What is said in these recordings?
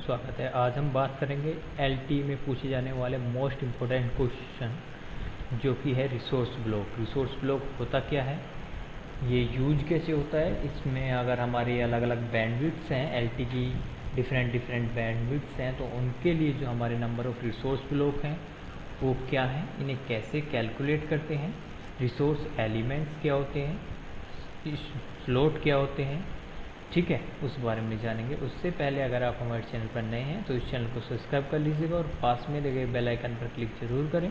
स्वागत है। आज हम बात करेंगे LTE में पूछे जाने वाले मोस्ट इम्पोर्टेंट क्वेश्चन जो कि है रिसोर्स ब्लॉक। रिसोर्स ब्लॉक होता क्या है, ये यूज कैसे होता है, इसमें अगर हमारे अलग अलग बैंडविड्थ्स हैं, LTE की डिफरेंट बैंडविड्थ्स हैं, तो उनके लिए जो हमारे नंबर ऑफ रिसोर्स ब्लॉक हैं वो क्या है, इन्हें कैसे कैलकुलेट करते हैं, रिसोर्स एलिमेंट्स क्या होते हैं, स्लॉट क्या होते हैं, ठीक है, उस बारे में जानेंगे। उससे पहले अगर आप हमारे चैनल पर नए हैं तो इस चैनल को सब्सक्राइब कर लीजिएगा और पास में लगे बेल आइकन पर क्लिक जरूर करें,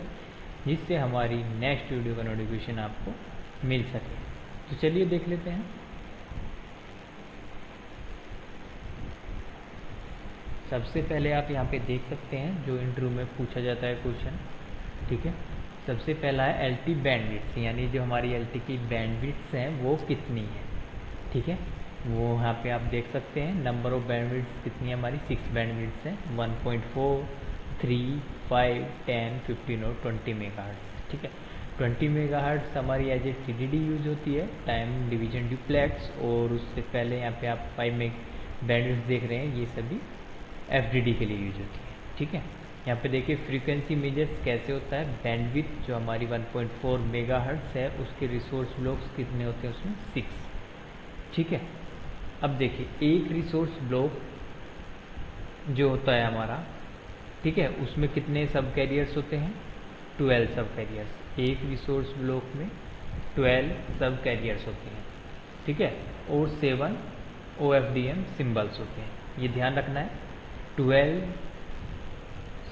जिससे हमारी नेक्स्ट वीडियो का नोटिफिकेशन आपको मिल सके। तो चलिए देख लेते हैं। सबसे पहले आप यहाँ पे देख सकते हैं जो इंटरव्यू में पूछा जाता है क्वेश्चन, ठीक है। सबसे पहला है LTE बैंडविड्थ, यानी जो हमारी LTE की बैंडविड्थ्स हैं वो कितनी है, ठीक है। वो यहाँ पे आप देख सकते हैं नंबर ऑफ बैंडविड्थ्स कितनी है, हमारी 6 बैंडविड्थ्स हैं, 1.4, 3, 5, 10, 15 और 20 मेगाहर्ट्ज़, ठीक है। 20 मेगाहर्ट्ज़ हमारी एज ए TDD यूज होती है, टाइम डिवीजन डुप्लेक्स, और उससे पहले यहाँ पे आप 5 बैंडविड्थ देख रहे हैं, ये सभी FDD के लिए यूज होती है, ठीक है। यहाँ पे देखिए फ्रीक्वेंसी मेजर्स कैसे होता है। बैंडविड्थ जो हमारी 1.4 मेगाहर्ट्ज़ है उसके रिसोर्स ब्लॉक्स कितने होते हैं, उसमें 6, ठीक है। अब देखिए एक रिसोर्स ब्लॉक जो होता है हमारा, ठीक है, उसमें कितने सब कैरियर्स होते हैं, 12 सब कैरियर्स। एक रिसोर्स ब्लॉक में 12 सब कैरियर्स होते हैं, ठीक है, और 7 OFDM सिंबल्स होते हैं, ये ध्यान रखना है। 12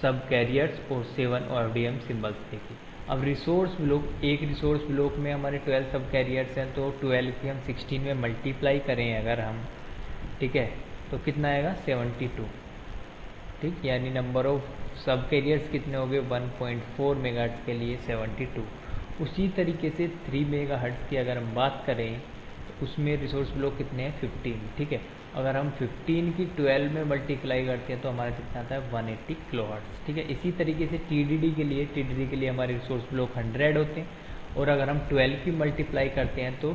सब कैरियर्स और 7 OFDM सिंबल्स। देखिए अब रिसोर्स ब्लॉक, एक रिसोर्स ब्लॉक में हमारे 12 सब कैरियर्स हैं, तो 12 की हम 16 में मल्टीप्लाई करें अगर हम, ठीक है, तो कितना आएगा 72, ठीक, यानी नंबर ऑफ सब कैरियर्स कितने हो गए 1.4 मेगाहर्ट्ज़ के लिए 72। उसी तरीके से 3 मेगाहर्ट्ज़ की अगर हम बात करें तो उसमें रिसोर्स ब्लॉक कितने हैं 15, ठीक है। अगर हम 15 की 12 में मल्टीप्लाई करते हैं तो हमारा कितना आता है 180 किलोहर्ट्ज़, ठीक है। इसी तरीके से TDD के लिए हमारे रिसोर्स ब्लॉक 100 होते हैं, और अगर हम 12 की मल्टीप्लाई करते हैं तो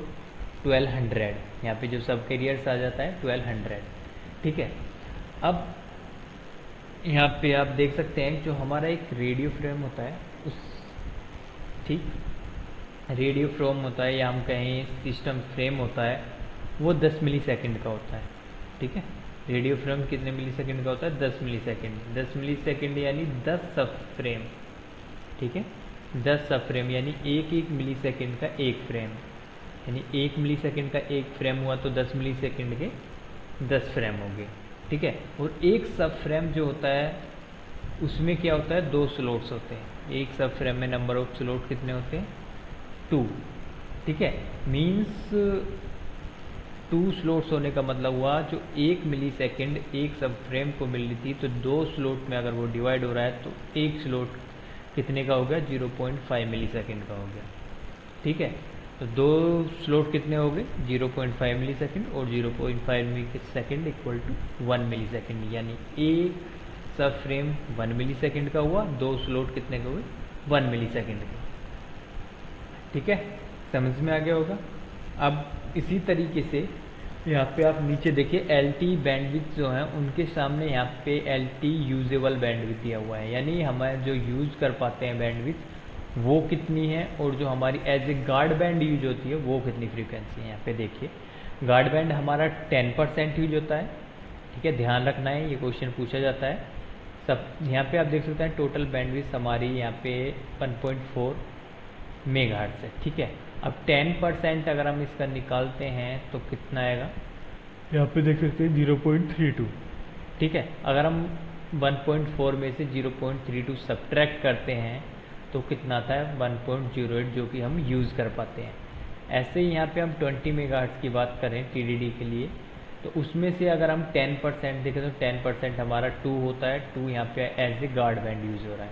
1200, यहाँ पे जो सब कैरियर्स आ जाता है 1200, ठीक है। अब यहाँ पे आप देख सकते हैं जो हमारा एक रेडियो फ्रेम होता है उस, ठीक, रेडियो फ्रेम होता है या हम कहें सिस्टम फ्रेम होता है, वो 10 मिलीसेकंड का होता है, ठीक है। रेडियो फ्रेम कितने मिलीसेकंड का होता है, 10 मिलीसेकंड। 10 मिलीसेकंड यानी 10 सब फ्रेम, ठीक है, 10 सब फ्रेम यानी 1 मिलीसेकंड का एक फ्रेम, यानी 1 मिलीसेकंड का एक फ्रेम हुआ तो 10 मिलीसेकंड के 10 फ्रेम हो गए, ठीक है। और एक सब फ्रेम जो होता है उसमें क्या होता है, 2 स्लॉट्स होते हैं। एक सब फ्रेम में नंबर ऑफ स्लॉट कितने होते हैं, 2, ठीक है। मीन्स 2 स्लॉट्स होने का मतलब हुआ जो 1 मिलीसेकंड एक सब फ्रेम को मिल रही थी, तो 2 स्लॉट में अगर वो डिवाइड हो रहा है तो एक स्लॉट कितने का हो गया, 0.5 मिलीसेकंड का हो गया, ठीक है। तो 2 स्लॉट कितने हो गए 0.5 मिलीसेकंड, और 0.5 मिलीसेकंड इक्वल टू 1 मिलीसेकंड, यानी एक सब फ्रेम 1 मिलीसेकंड का हुआ, 2 स्लॉट कितने का हुए 1 मिलीसेकंड का, ठीक है, समझ में आ गया होगा। अब इसी तरीके से यहाँ पे आप नीचे देखिए LTE बैंडविड्थ जो है उनके सामने यहाँ पे LTE यूजेबल बैंडविड्थ दिया हुआ है, यानी हमारे जो यूज़ कर पाते हैं बैंडविड्थ वो कितनी है, और जो हमारी as a guard band use होती है वो कितनी फ्रीक्वेंसी है। यहाँ पे देखिए गार्ड बैंड हमारा 10% यूज होता है, ठीक है, ध्यान रखना है, ये क्वेश्चन पूछा जाता है सब। यहाँ पे आप देख सकते हैं टोटल बैंडविड्थ हमारी यहाँ पे 1.4 मेगाहर्ट्ज़ है, ठीक है। अब 10% अगर हम इसका निकालते हैं तो कितना आएगा, यहाँ पे देख सकते हैं 0.32, ठीक है। अगर हम 1.4 में से 0.32 सब्ट्रैक्ट करते हैं तो कितना आता है 1.08, जो कि हम यूज़ कर पाते हैं। ऐसे ही यहाँ पे हम 20 मेगाहर्ट्ज़ की बात करें TDD के लिए, तो उसमें से अगर हम 10% देखें तो 10% हमारा 2 होता है, 2 यहाँ पे as a guard band use हो रहा है,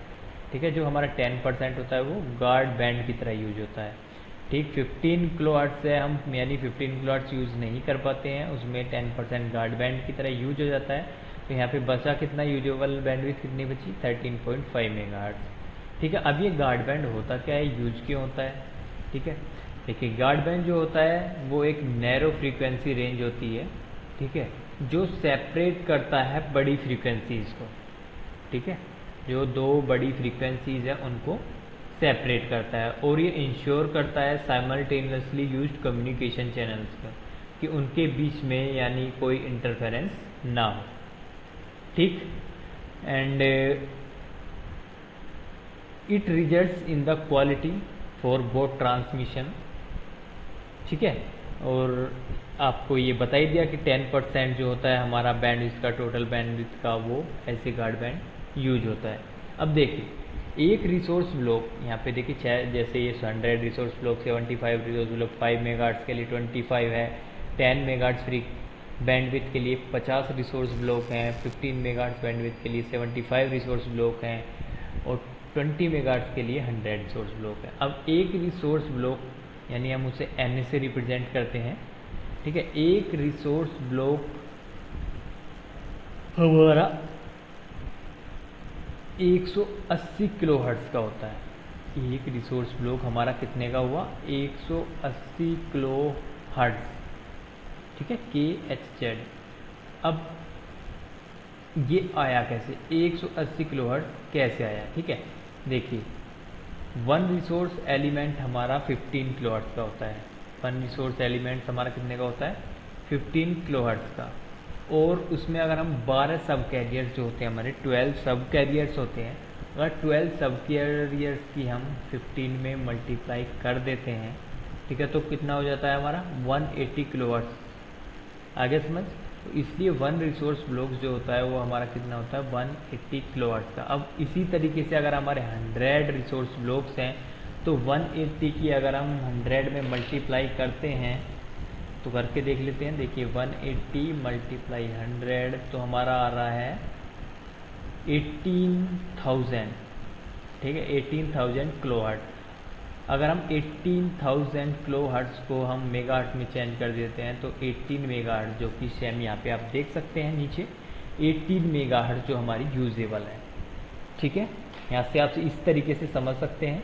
ठीक है। जो हमारा 10% होता है वो गार्ड बैंड की तरह यूज होता है, ठीक। 15 किलोहर्ट्ज़ से हम यानी 15 किलोहर्ट्ज़ यूज़ नहीं कर पाते हैं, उसमें 10% गार्ड बैंड की तरह यूज हो जाता है, तो यहाँ पे बचा कितना यूजेबल बैंडविड्थ कितनी बची 13.5 मेगाहर्ट्ज़, ठीक है। अब ये गार्ड बैंड होता क्या है, यूज क्यों होता है, ठीक है। देखिए गार्ड बैंड जो होता है वो एक नैरो फ्रीक्वेंसी रेंज होती है, ठीक है, जो सेपरेट करता है बड़ी फ्रीक्वेंसीज को, ठीक है, जो दो बड़ी फ्रीक्वेंसीज है उनको सेपरेट करता है, और ये इंश्योर करता है साइमल्टेनियसली यूज्ड कम्युनिकेशन चैनल्स का कि उनके बीच में यानी कोई इंटरफेरेंस ना हो, ठीक। And it results in the quality for both transmission, ठीक है। और आपको ये बता ही दिया कि 10% जो होता है हमारा बैंडविड्थ का, टोटल बैंडविड्थ का, वो ऐसे गार्ड बैंड यूज होता है। अब देखिए एक रिसोर्स ब्लॉक यहाँ पे देखिए, जैसे ये 100 resource block, 75 resource block, 5 megahertz के लिए 25 है, 10 मेगाहर्ट्ज़ फ्री बैंडविड्थ के लिए 50 रिसोर्स ब्लॉक हैं, 15 मेगाहर्ट्ज़ बैंडविड्थ के लिए 75 रिसोर्स ब्लॉक हैं, और 20 मेगाहर्ट्ज़ के लिए 100 रिसोर्स ब्लॉक है। अब एक रिसोर्स ब्लॉक यानी हम उसे N से रिप्रेजेंट करते हैं, ठीक है। एक रिसोर्स ब्लॉक हमारा 180 किलोहर्ट्ज़ का होता है। एक रिसोर्स ब्लॉक हमारा कितने का हुआ? 180 किलोहर्ट्ज़, ठीक है, KHZ। अब ये आया कैसे? 180 किलोहर्ट्ज़ कैसे आया? ठीक है, देखिए वन रिसोर्स एलिमेंट हमारा 15 किलोहर्ट्ज़ का होता है। वन रिसोर्स एलिमेंट हमारा कितने का होता है? 15 किलोहर्ट्ज़ का। और उसमें अगर हम 12 सब कैरियर्स जो होते हैं हमारे, 12 सब कैरियर्स होते हैं, अगर 12 सब कैरियर्स की हम 15 में मल्टीप्लाई कर देते हैं, ठीक है, तो कितना हो जाता है हमारा? 180 किलोहर्ट्ज़। आगे समझ? तो इसलिए वन रिसोर्स ब्लॉक जो होता है वो हमारा कितना होता है? 180 किलोहर्ट्ज़ का। अब इसी तरीके से अगर हमारे 100 रिसोर्स ब्लॉक्स हैं तो 180 की अगर हम 100 में मल्टीप्लाई करते हैं तो करके देख लेते हैं। देखिए 180 मल्टीप्लाई 100 तो हमारा आ रहा है 18,000, ठीक है, 18,000 किलोहर्ट्ज़। अगर हम 18,000 किलोहर्ट्ज़ को हम मेगाहर्ट्ज़ में चेंज कर देते हैं तो 18 मेगाहर्ट्ज़, जो कि सेम यहाँ पे आप देख सकते हैं नीचे, 18 मेगाहर्ट्ज़ जो हमारी यूजेबल है, ठीक है। यहाँ से आप इस तरीके से समझ सकते हैं।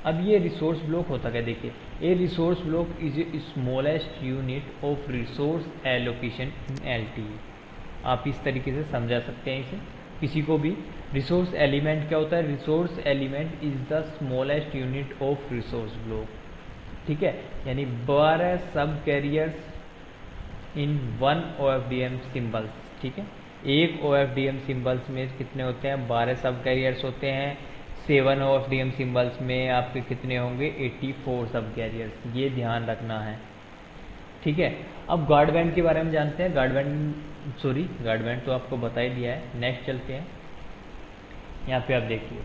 अब ये रिसोर्स ब्लॉक होता क्या? देखिए, ए resource block is a smallest unit of resource allocation in LTE। आप इस तरीके से समझा सकते हैं इसे किसी को भी। रिसोर्स एलिमेंट क्या होता है? Resource element is the smallest unit of resource block, ठीक है, यानी 12 सब carriers in one OFDM symbols, ठीक है। एक OFDM सिंबल्स में कितने होते हैं? 12 सब कैरियर्स होते हैं। 7 OFDM सिंबल्स में आपके कितने होंगे? 84 सब कैरियर्स। ये ध्यान रखना है, ठीक है। अब गार्ड बैंड के बारे में जानते हैं। गार्ड बैंड तो आपको बता ही दिया है। नेक्स्ट चलते हैं। यहाँ पे आप देखिए,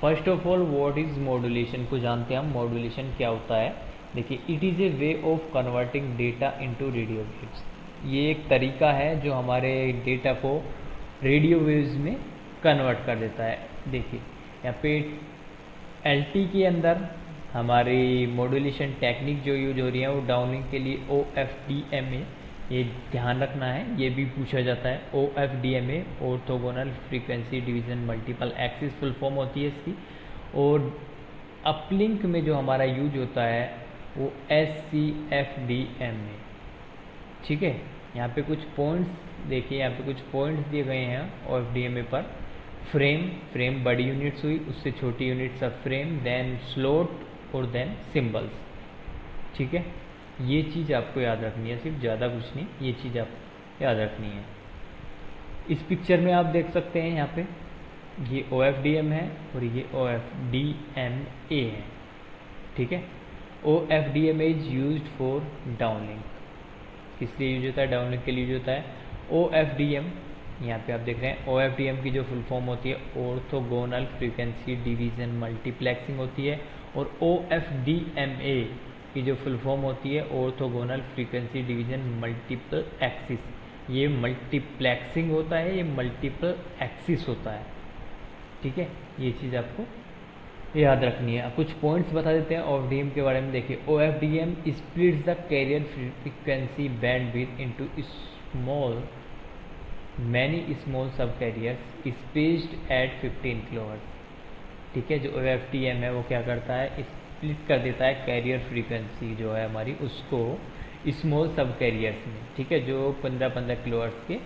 first of all what is modulation को जानते हैं हम। मॉड्यूलेशन क्या होता है? देखिए, it is a way of converting data into radio waves. ये एक तरीका है जो हमारे डेटा को रेडियो वेव्स में कन्वर्ट कर देता है। देखिए यहाँ पे LTE के अंदर हमारी मॉड्यूलेशन टेक्निक जो यूज हो रही है वो डाउनलिंक के लिए OFDMA, ये ध्यान रखना है, ये भी पूछा जाता है। OFDMA orthogonal frequency division multiple axis full form होती है इसकी। और अपलिंक में जो हमारा यूज होता है वो SC-FDMA, ठीक है। यहाँ पे कुछ पॉइंट्स देखिए, यहाँ पे कुछ पॉइंट्स दिए गए हैं OFDMA पर। फ्रेम बड़ी यूनिट्स हुई, उससे छोटी यूनिट सब फ्रेम, देन स्लॉट और देन सिंबल्स, ठीक है। ये चीज़ आपको याद रखनी है, सिर्फ ज़्यादा कुछ नहीं, ये चीज़ आपको याद रखनी है। इस पिक्चर में आप देख सकते हैं यहाँ पे ये OFDM है और ये OFDMA है, ठीक है। OFDMA is used for downlink. किस लिए यूज होता है? डाउनलिंक के लिए यूज होता है। OFDM यहाँ पे आप देख रहे हैं, OFDM की जो फुल फॉर्म होती है ऑर्थोगोनल फ्रीक्वेंसी डिवीजन मल्टीप्लेक्सिंग होती है। और OFDMA की जो फुल फॉर्म होती है orthogonal frequency division multiple axis. ये मल्टीप्लेक्सिंग होता है, ये मल्टीपल एक्सिस होता है, ठीक है। ये चीज़ आपको याद रखनी है। अब कुछ पॉइंट्स बता देते हैं OFDM के बारे में। देखिए, OFDM splits the carrier frequency bandwidth into many small सब कैरियर्स स्पेस्ड एट 15 किलोहर्ट्ज़, ठीक है। जो OFDM है वो क्या करता है? स्प्लिट कर देता है कैरियर फ्रीक्वेंसी जो है हमारी, उसको स्मॉल सब कैरियर्स में, ठीक है, जो 15-15 किलोहर्ट्ज़ के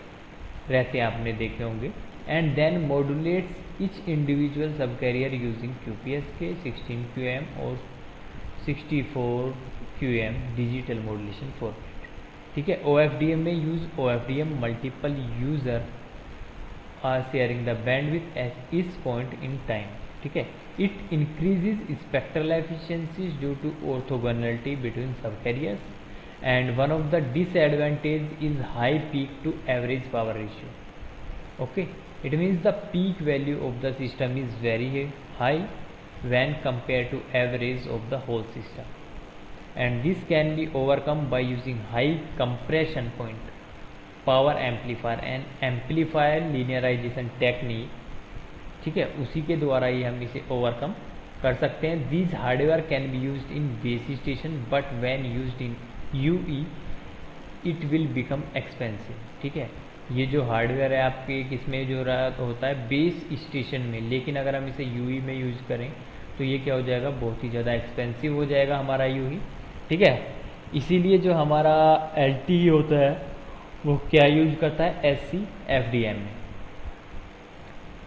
रहते हैं, आपने देखे होंगे। एंड देन मॉड्यूलेट्स ईच इंडिविजुअल सब कैरियर यूजिंग QPSK 16 QM और 64 QM डिजिटल मॉड्यूलेशन फॉर्मेट, ठीक है। OFDMA use OFDM multiple user are sharing the bandwidth at each point in time, ठीक है। It increases spectral efficiencies due to orthogonality between subcarriers and one of the disadvantage is high peak to average power ratio. Okay, it means the peak value of the system is very high when compared to average of the whole system, and this can be overcome by using high compression point power amplifier and amplifier linearization technique, ठीक है, उसी के द्वारा ही हम इसे overcome कर सकते हैं। This hardware can be used in base station but when used in UE it will become expensive, ठीक है। ये जो हार्डवेयर है आपके किसमें जो रहा होता है बेस स्टेशन में, लेकिन अगर हम इसे UE में यूज़ करें तो ये क्या हो जाएगा, बहुत ही ज़्यादा एक्सपेंसिव हो जाएगा हमारा UE, ठीक है। इसीलिए जो हमारा LTE होता है वो क्या यूज करता है, SC-FDMA,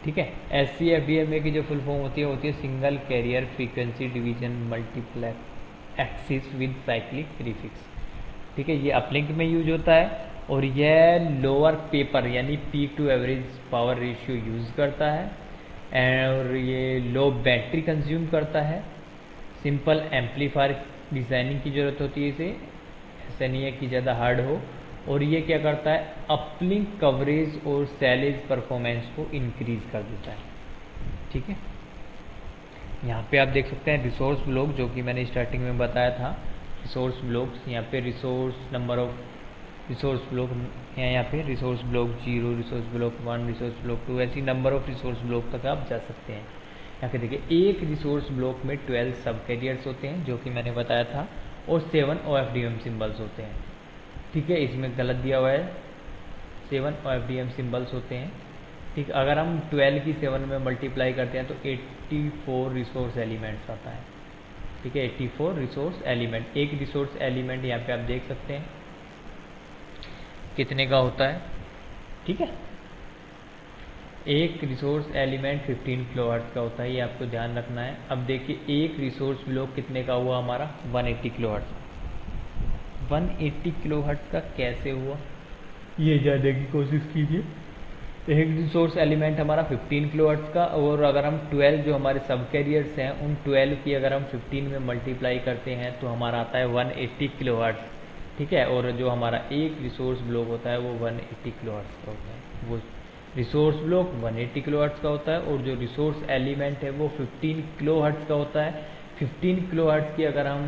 ठीक है। SC-FDMA की जो फुल फॉर्म होती है single carrier frequency division multiplex axis with cyclic prefix, ठीक है। ये अपलिंक में यूज होता है और यह लोअर पेपर यानी peak to average power ratio use करता है और ये लो बैटरी कंज्यूम करता है। सिंपल एम्पलीफायर डिज़ाइनिंग की ज़रूरत होती है इसे, ऐसा नहीं है कि ज़्यादा हार्ड हो। और ये क्या करता है, अपलिंक कवरेज और सैलेज परफॉर्मेंस को इंक्रीज कर देता है, ठीक है। यहाँ पे आप देख सकते हैं रिसोर्स ब्लॉक, जो कि मैंने स्टार्टिंग में बताया था, रिसोर्स ब्लॉक्स। यहाँ पे resource number of resource block है, यहाँ पे resource block 0, resource block 1, resource block 2, ऐसी नंबर ऑफ रिसोर्स ब्लॉक तक आप जा सकते हैं। यहाँ पे देखिए एक रिसोर्स ब्लॉक में 12 सब कैरियर्स होते हैं, जो कि मैंने बताया था, और 7 OFDM सिम्बल्स होते हैं, ठीक है। इसमें गलत दिया हुआ है, 7 OFDM सिम्बल्स होते हैं, ठीक। अगर हम 12 की 7 में मल्टीप्लाई करते हैं तो 84 रिसोर्स एलिमेंट्स आता है, ठीक है। 84 रिसोर्स एलिमेंट, एक रिसोर्स एलिमेंट यहाँ पे आप देख सकते हैं कितने का होता है, ठीक है। एक रिसोर्स एलिमेंट 15 किलोहर्ट्ज़ का होता है, ये आपको ध्यान रखना है। अब देखिए एक रिसोर्स ब्लॉक कितने का हुआ हमारा, 180 किलोहर्ट्ज़। 180 किलोहर्ट्ज़ का कैसे हुआ ये जानने की कोशिश कीजिए। एक रिसोर्स एलिमेंट हमारा 15 किलोहर्ट्ज़ का, और अगर हम 12 जो हमारे सब कैरियर्स हैं उन 12 की अगर हम 15 में मल्टीप्लाई करते हैं तो हमारा आता है 180 किलोहर्ट्ज़, ठीक है। और जो हमारा एक रिसोर्स ब्लॉक होता है वो 180 किलोहर्ट्ज़ का होता है। वो रिसोर्स ब्लॉक 180 किलोहर्ट्ज़ का होता है और जो रिसोर्स एलिमेंट है वो 15 किलोहर्ट्ज़ का होता है। 15 किलोहर्ट्ज़ की अगर हम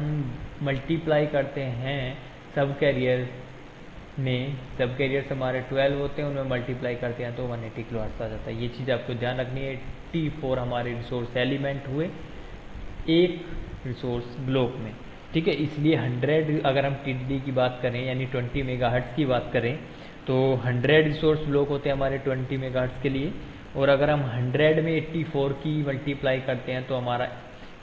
मल्टीप्लाई करते हैं सब कैरियर में, सब कैरियर्स हमारे 12 होते हैं, उनमें मल्टीप्लाई करते हैं तो 180 किलोहर्ट्ज़ आ जाता है। ये चीज़ आपको ध्यान रखनी है। 84 हमारे रिसोर्स एलिमेंट हुए एक रिसोर्स ब्लॉक में, ठीक है। इसलिए 100 अगर हम TDD की बात करें यानी 20 मेगाहर्ट्ज़ की बात करें तो 100 रिसोर्स ब्लॉक होते हैं हमारे 20 मेगाहर्ट्ज़ के लिए, और अगर हम 100 में 84 की मल्टीप्लाई करते हैं तो हमारा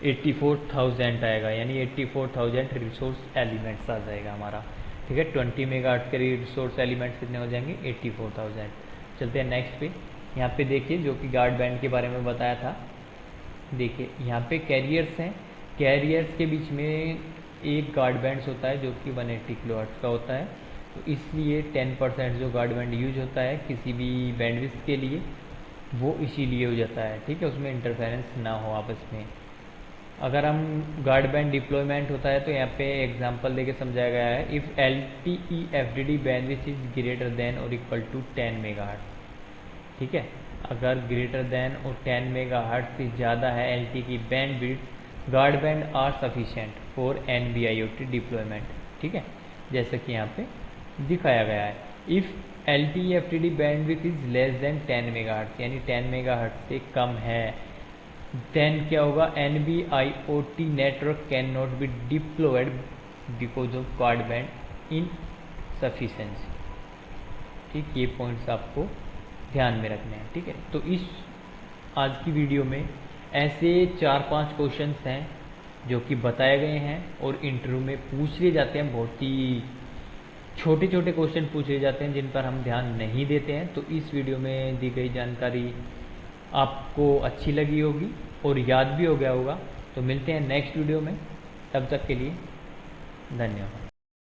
84,000 आएगा, यानी 84,000 रिसोर्स एलिमेंट्स आ जाएगा हमारा, ठीक है। 20 मेगाहर्ट्ज़ के लिए रिसोर्स एलिमेंट्स कितने हो जाएंगे, 84,000। चलते हैं नेक्स्ट पे। यहाँ पे देखिए जो कि गार्ड बैंड के बारे में बताया था, देखिए यहाँ पे कैरियर्स हैं, कैरियर्स के बीच में एक गार्ड बैंड होता है जो कि 180 किलोहर्ट्ज़ का होता है। तो इसलिए 10% जो गार्ड बैंड यूज होता है किसी भी बैंडविड्थ के लिए वो इसीलिए हो जाता है, ठीक है, उसमें इंटरफेरेंस ना हो आपस में। अगर हम गार्ड बैंड डिप्लॉयमेंट होता है तो यहाँ पे एग्जांपल देके समझाया गया है, if LTE FDD bandwidth is greater than और इक्वल टू 10 मेगाहर्ट्ज़, ठीक है। अगर ग्रेटर देन और 10 मेगाहर्ट्ज़ से ज़्यादा है LTE की bandwidth, guard band are sufficient for NB-IoT deployment, ठीक है, जैसा कि यहाँ पे दिखाया गया है। If LTE FDD bandwidth is less than 10 megahertz, यानी 10 मेगाहर्ट्ज़ से कम है, देन क्या होगा, NB-IoT network can not be diploid because of guard band insufficiency, ठीक। ये पॉइंट्स आपको ध्यान में रखने हैं, ठीक है। तो इस आज की वीडियो में ऐसे 4-5 क्वेश्चंस हैं जो कि बताए गए हैं और इंटरव्यू में पूछ लिए जाते हैं, बहुत ही छोटे छोटे क्वेश्चन पूछे जाते हैं जिन पर हम ध्यान नहीं देते हैं। तो इस वीडियो में दी गई जानकारी आपको अच्छी लगी होगी और याद भी हो गया होगा। तो मिलते हैं नेक्स्ट वीडियो में, तब तक के लिए धन्यवाद।